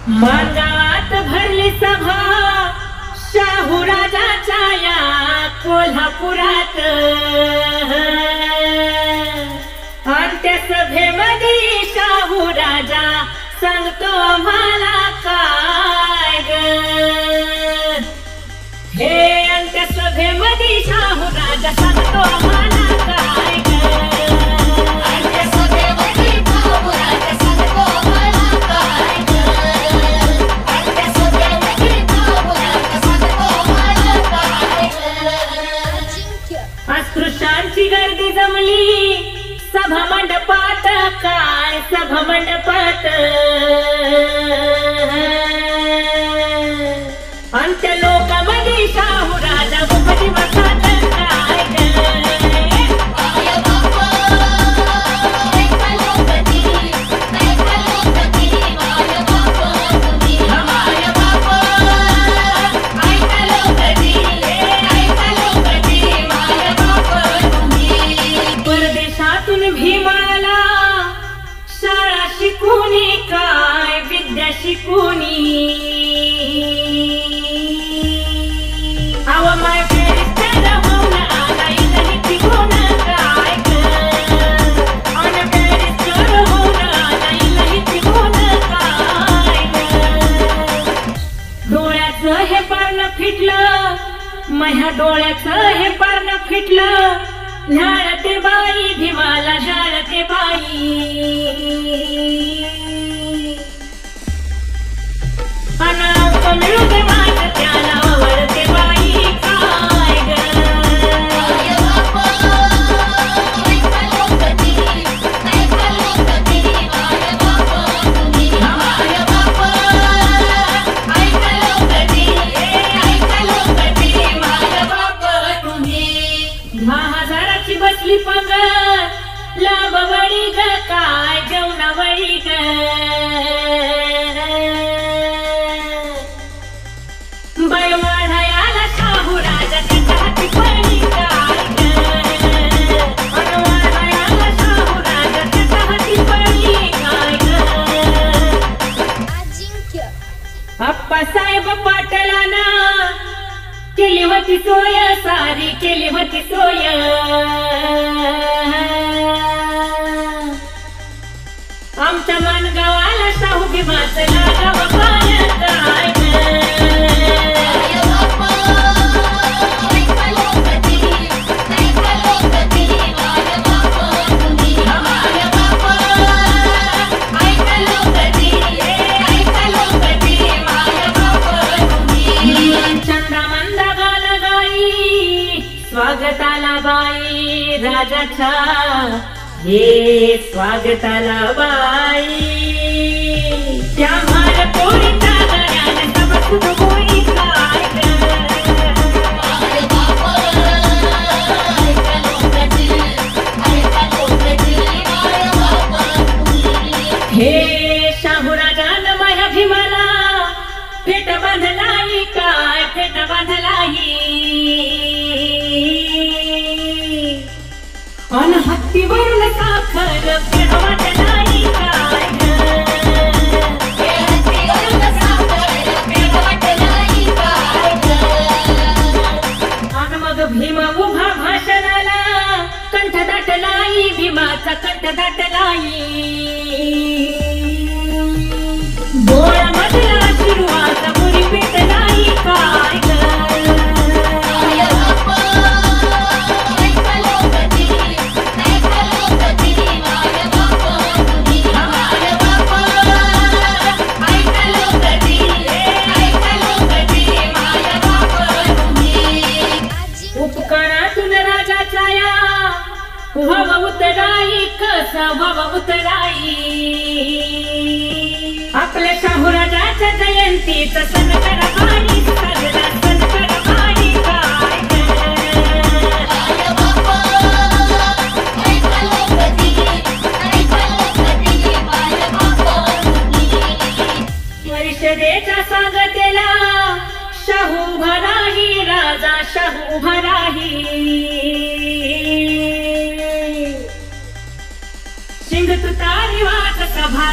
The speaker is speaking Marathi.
मानगावात भरली सभा शाहू राजाच्या या कोल्हापुरात। त्या सभेमध्ये शाहू राजा सांगतो आम्हाला काय ग। हे त्या सभेमध्ये शाहू राजा सांगतो आम्हाला काय ग। अस्पृश्यांची गर्दी जमली सभा मंडपात, काय सभा मंडपात। अंत्य लोकांमध्ये शाहू राजा भूपती बसत काय ग। शिकुनी काय विद्या शिकुनी आव माय फेरिस्टर होऊन आला इथं तिकोन काय ग। अन फेरिस्टर होऊन आला इथं तिकोन काय ग। डोळ्याचं हे पारण फिटलं माझ्या डोळ्याचं हे पारण फिटलं। झाळते बाई भीमाला झाळते बाई अनाथ मिळते माझ त्याला आवडते बाई काय ग। महाजाराची बसली पंगत लाभवडी ग काय जेवणावडी ग। बळवाढायाला शाहू राजा त्याच्या हाती पळी काय ग। बळवाढायाला शाहू राजा त्याच्या हाती पळी काय ग। अप्पासाहेब पाटलांना केली होती सोय सारी केली होती सोय। आमच्या मानगावाला शाहू भीमाचं लागावं पाय काय ग। स्वागताला बाई राजाच्या हे स्वागताला बाई। त्या मार पोरीच्या गळ्याला सबक गोळी काय ग। हे शाहू राजानं माझ्या भीमाला फेट बांधलाई काय फेट बांधलाई। अन हत्तीवरून साखर पेटवटलाई काय ग। अन मग भीम उभा भाषणाला कंठ दाटलाई भीमाचा कंठ दाटलाई। डोळ्यामधला शिरवाचा मुरी पेटलाई काय ग। उपकारातून राजाचा या व्हाव उतराई कसा व्हाव उतराई। आपल्या शाहू राजाच्या जयंतीचा सण करा बाई साजरा सण करा बाई काय ग। परिषदेच्या स्वागतेला शाहू उभा राही राजा शाहू उभा राही। शिंग तुतारी वाट सभा